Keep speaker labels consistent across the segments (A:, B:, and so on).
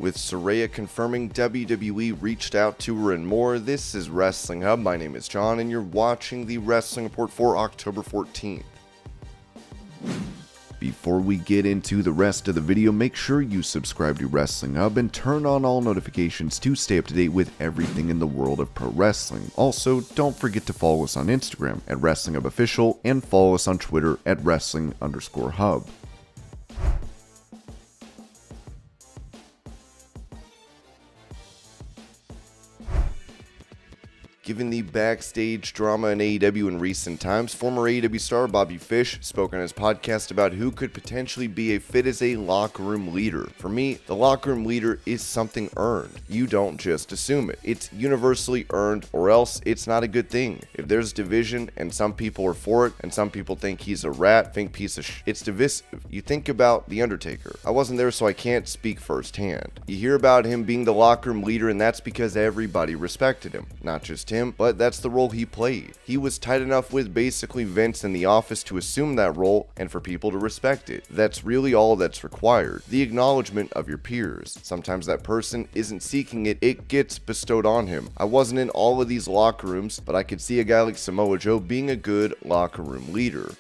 A: with Saraya confirming WWE reached out to her and more. This is Wrestling Hub. My name is John, and you're watching the Wrestling Report for October 14th. Before we get into the rest of the video, make sure you subscribe to Wrestling Hub and turn on all notifications to stay up to date with everything in the world of pro wrestling. Also, don't forget to follow us on Instagram at Wrestling Hub Official and follow us on Twitter at Wrestling_Hub. Given the backstage drama in AEW in recent times, former AEW star Bobby Fish spoke on his podcast about who could potentially be a fit as a locker room leader. For me, the locker room leader is something earned. You don't just assume it. It's universally earned, or else it's not a good thing. If there's division and some people are for it and some people think he's a rat, think piece of shit, it's divisive. You think about The Undertaker. I wasn't there, so I can't speak firsthand. You hear about him being the locker room leader, and that's because everybody respected him. Not just him, but that's the role he played. He was tight enough with basically Vince in the office to assume that role and for people to respect it. That's really all that's required. The acknowledgement of your peers. Sometimes that person isn't seeking it, it gets bestowed on him. I wasn't in all of these locker rooms, but I could see a guy like Samoa Joe being a good locker room leader.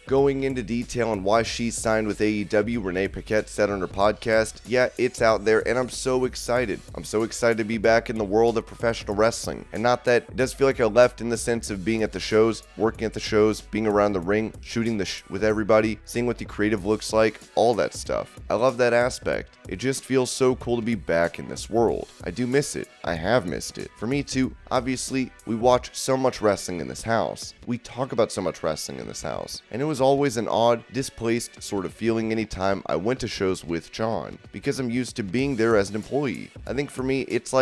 A: Going into detail on why she signed with AEW, Renee Paquette said on her podcast, "Yeah, it's out there and I'm so excited. I'm so excited to be back in the world of professional wrestling. And not that it does feel like I left in the sense of being at the shows, working at the shows, being around the ring, shooting with everybody, seeing what the creative looks like, all that stuff. I love that aspect. It just feels so cool to be back in this world. I do miss it. I have missed it. For me too, obviously, we watch so much wrestling in this house. We talk about so much wrestling in this house. And it was always an odd, displaced sort of feeling anytime I went to shows with John, because I'm used to being there as an employee. I think for me, it's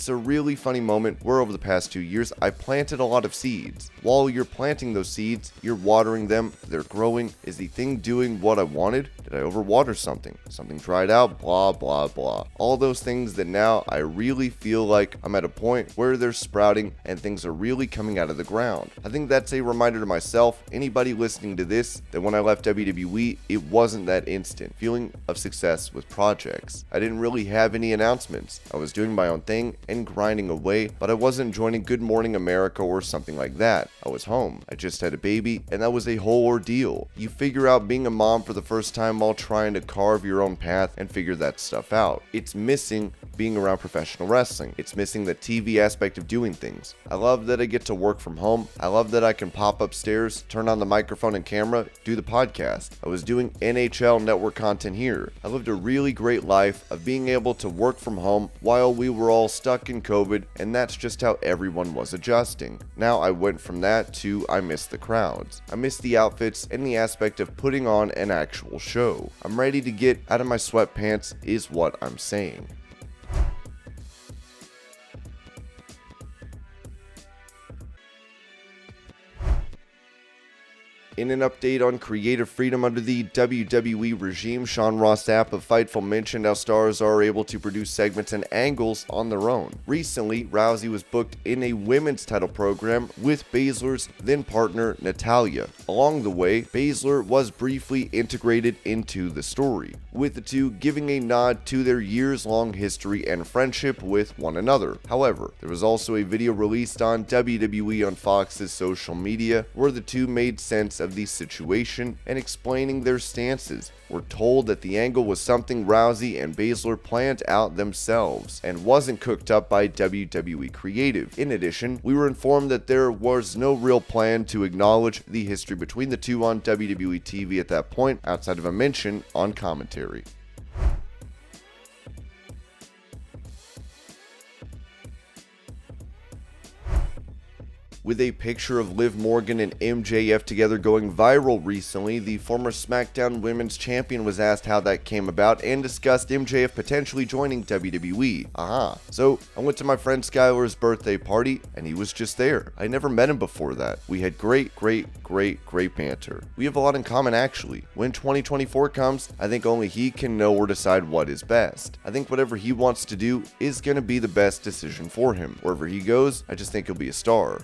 A: a really funny moment where over the past 2 years, I planted a lot of seeds. While you're planting those seeds, you're watering them, they're growing. Is the thing doing what I wanted? Did I overwater something? Something dried out? Blah, blah, blah. All those things that now I really feel like I'm at a point where they're sprouting and things are really coming out of the ground. I think that's a reminder to myself, anybody listening to this, that when I left WWE, it wasn't that instant feeling of success with projects. I didn't really have any announcements. I was doing my own thing and grinding away, but I wasn't joining Good Morning America or something like that. I was home. I just had a baby, and that was a whole ordeal. You figure out being a mom for the first time while trying to carve your own path and figure that stuff out. It's missing being around professional wrestling. It's missing the TV aspect of doing things. I love that I get to work from home. I love that I can pop upstairs, turn on the microphone and camera, do the podcast. I was doing NHL network content here. I lived a really great life of being able to work from home while we were all stuck in COVID, and that's just how everyone was adjusting. Now I went from that to I miss the crowds. I miss the outfits and the aspect of putting on an actual show. I'm ready to get out of my sweatpants is what I'm saying. In an update on creative freedom under the WWE regime, Sean Ross Sapp of Fightful mentioned how stars are able to produce segments and angles on their own. Recently, Rousey was booked in a women's title program with Baszler's then partner Natalya. Along the way, Baszler was briefly integrated into the story, with the two giving a nod to their years-long history and friendship with one another. However, there was also a video released on WWE on Fox's social media where the two made sense of the situation and explaining their stances. We're told that the angle was something Rousey and Baszler planned out themselves and wasn't cooked up by WWE Creative. In addition, we were informed that there was no real plan to acknowledge the history between the two on WWE TV at that point, outside of a mention on commentary. With a picture of Liv Morgan and MJF together going viral recently, the former SmackDown Women's Champion was asked how that came about and discussed MJF potentially joining WWE. So I went to my friend Skylar's birthday party and he was just there. I never met him before that. We had great banter. We have a lot in common actually. When 2024 comes, I think only he can know or decide what is best. I think whatever he wants to do is going to be the best decision for him. Wherever he goes, I just think he'll be a star.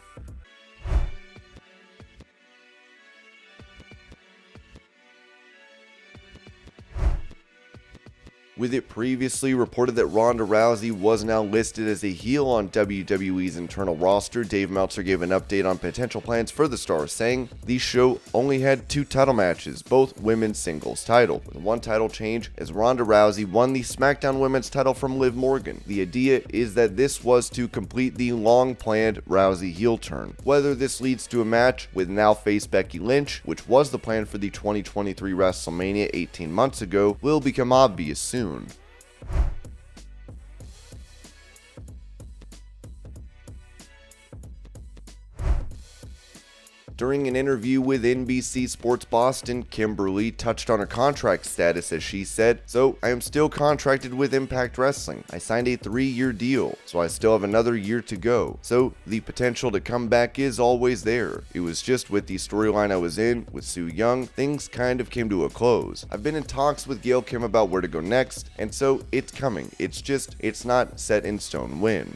A: With it previously reported that Ronda Rousey was now listed as a heel on WWE's internal roster, Dave Meltzer gave an update on potential plans for the star, saying the show only had 2 title matches, both women's singles title, with one title change as Ronda Rousey won the SmackDown Women's title from Liv Morgan. The idea is that this was to complete the long-planned Rousey heel turn. Whether this leads to a match with now face Becky Lynch, which was the plan for the 2023 WrestleMania 18 months ago, will become obvious soon. During an interview with NBC Sports Boston, Kimber Lee touched on her contract status as she said, "So I am still contracted with Impact Wrestling. I signed a 3-year deal, so I still have another year to go. So the potential to come back is always there. It was just with the storyline I was in with Su Yung, things kind of came to a close. I've been in talks with Gail Kim about where to go next, and so it's coming. It's not set in stone when."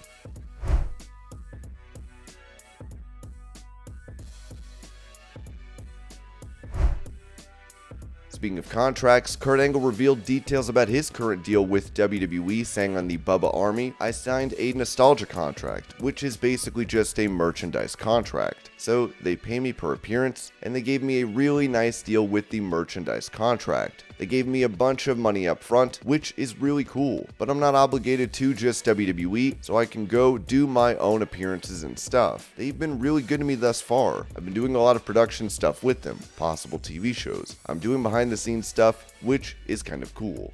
A: Speaking of contracts, Kurt Angle revealed details about his current deal with WWE, saying on the Bubba Army, "I signed a nostalgia contract, which is basically just a merchandise contract. So they pay me per appearance, and they gave me a really nice deal with the merchandise contract. They gave me a bunch of money up front, which is really cool, but I'm not obligated to just WWE, so I can go do my own appearances and stuff. They've been really good to me thus far. I've been doing a lot of production stuff with them, possible TV shows. I'm doing behind the scenes stuff, which is kind of cool."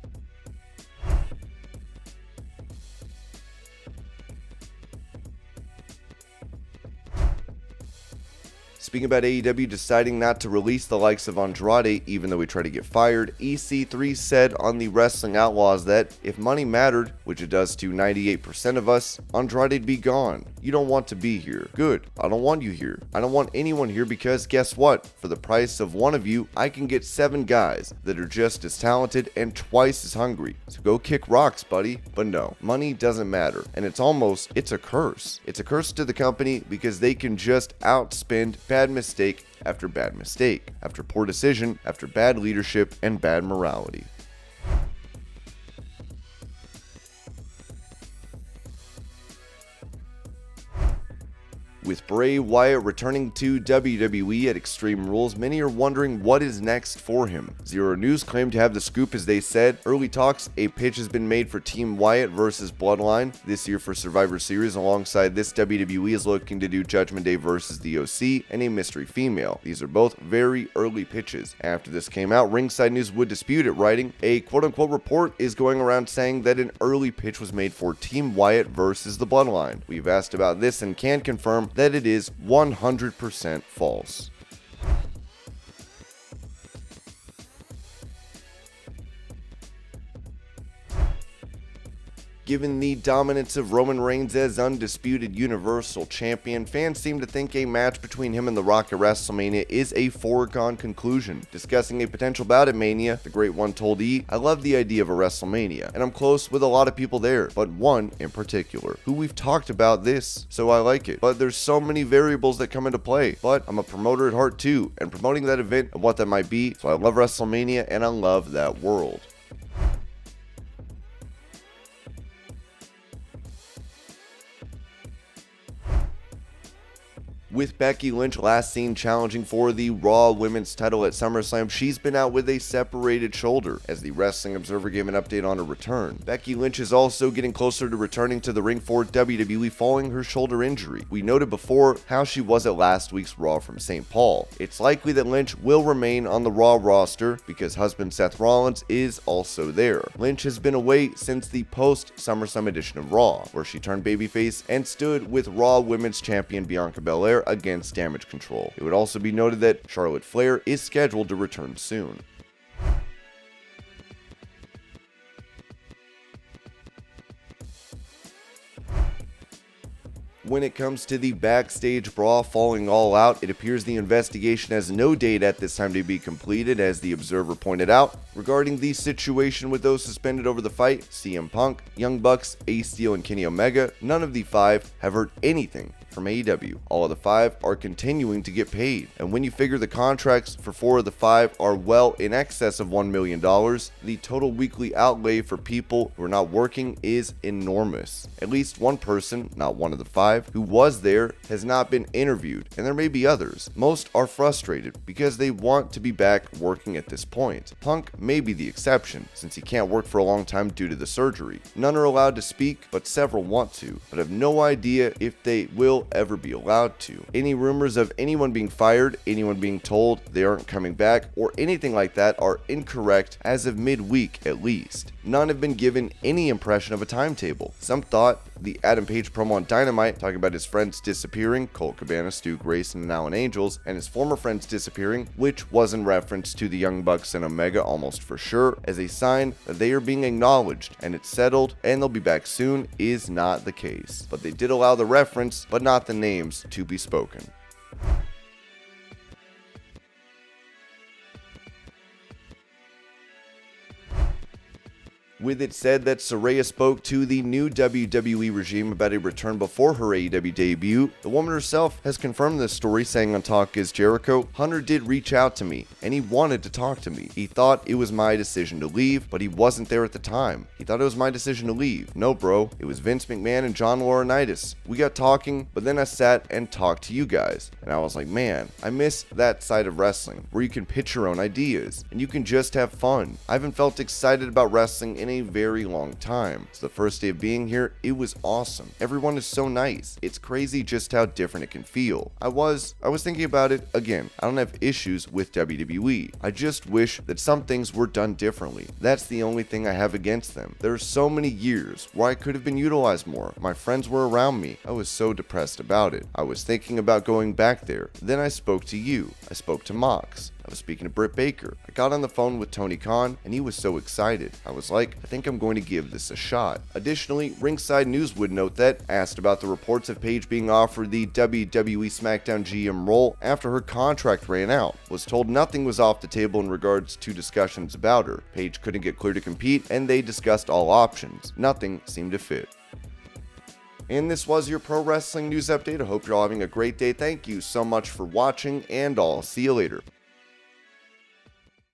A: Speaking about AEW deciding not to release the likes of Andrade even though he tried to get fired, EC3 said on the Wrestling Outlaws that if money mattered, which it does to 98% of us, Andrade'd be gone. "You don't want to be here. Good. I don't want you here. I don't want anyone here because guess what? For the price of one of you, I can get 7 guys that are just as talented and twice as hungry. So go kick rocks, buddy." But no, money doesn't matter. And it's a curse. It's a curse to the company because they can just outspend bad mistake after bad mistake, after poor decision, after bad leadership and bad morality. With Bray Wyatt returning to WWE at Extreme Rules, many are wondering what is next for him. Zero News claimed to have the scoop as they said, "Early talks, a pitch has been made for Team Wyatt versus Bloodline this year for Survivor Series. Alongside this, WWE is looking to do Judgment Day versus the OC and a mystery female. These are both very early pitches." After this came out, Ringside News would dispute it, writing, "A quote-unquote report is going around saying that an early pitch was made for Team Wyatt versus the Bloodline. We've asked about this and can confirm that it is 100% false." Given the dominance of Roman Reigns as undisputed Universal Champion, fans seem to think a match between him and The Rock at WrestleMania is a foregone conclusion. Discussing a potential bout at Mania, the Great One told E, "I love the idea of a WrestleMania, and I'm close with a lot of people there, but one in particular, who we've talked about this, so I like it. But there's so many variables that come into play, but I'm a promoter at heart too, and promoting that event and what that might be, so I love WrestleMania and I love that world." With Becky Lynch last seen challenging for the Raw Women's title at SummerSlam, she's been out with a separated shoulder, as the Wrestling Observer gave an update on her return. Becky Lynch is also getting closer to returning to the ring for WWE following her shoulder injury. We noted before how she was at last week's Raw from St. Paul. It's likely that Lynch will remain on the Raw roster because husband Seth Rollins is also there. Lynch has been away since the post-SummerSlam edition of Raw, where she turned babyface and stood with Raw Women's Champion Bianca Belair against Damage Control. It would also be noted that Charlotte Flair is scheduled to return soon. When it comes to the backstage brawl following All Out, it appears the investigation has no date at this time to be completed, as the Observer pointed out. Regarding the situation with those suspended over the fight, CM Punk, Young Bucks, Ace Steel, and Kenny Omega, none of the 5 have heard anything from AEW. All of the 5 are continuing to get paid, and when you figure the contracts for 4 of the 5 are well in excess of $1 million, the total weekly outlay for people who are not working is enormous. At least one person, not one of the 5, who was there has not been interviewed, and there may be others. Most are frustrated because they want to be back working at this point. Punk may be the exception, since he can't work for a long time due to the surgery. None are allowed to speak, but several want to, but have no idea if they will ever be allowed to. Any rumors of anyone being fired, anyone being told they aren't coming back, or anything like that are incorrect as of midweek at least. None have been given any impression of a timetable. Some thought the Adam Page promo on Dynamite, talking about his friends disappearing, Colt Cabana, Stu Grayson, and Alan Angels, and his former friends disappearing, which was in reference to the Young Bucks and Omega almost for sure, as a sign that they are being acknowledged and it's settled and they'll be back soon, is not the case. But they did allow the reference, but not the names to be spoken. With it said that Saraya spoke to the new WWE regime about a return before her AEW debut, the woman herself has confirmed this story, saying on Talk Is Jericho, "Hunter did reach out to me, and he wanted to talk to me. He thought it was my decision to leave, but he wasn't there at the time. He thought it was my decision to leave. No, bro, it was Vince McMahon and John Laurinaitis. We got talking, but then I sat and talked to you guys, and I was like, man, I miss that side of wrestling, where you can pitch your own ideas, and you can just have fun. I haven't felt excited about wrestling in a very long time. So the first day of being here, it was awesome. Everyone is so nice. It's crazy just how different it can feel. I was thinking about it again. I don't have issues with WWE. I just wish that some things were done differently. That's the only thing I have against them. There are so many years where I could have been utilized more. My friends were around me. I was so depressed about it. I was thinking about going back there. Then I spoke to you. I spoke to Mox. I was speaking to Britt Baker. I got on the phone with Tony Khan, and he was so excited. I was like, I think I'm going to give this a shot. Additionally, Ringside News would note that, asked about the reports of Paige being offered the WWE SmackDown GM role after her contract ran out, was told nothing was off the table in regards to discussions about her. Paige couldn't get cleared to compete, and they discussed all options. Nothing seemed to fit. And this was your pro wrestling news update. I hope you're all having a great day. Thank you so much for watching, and I'll see you later.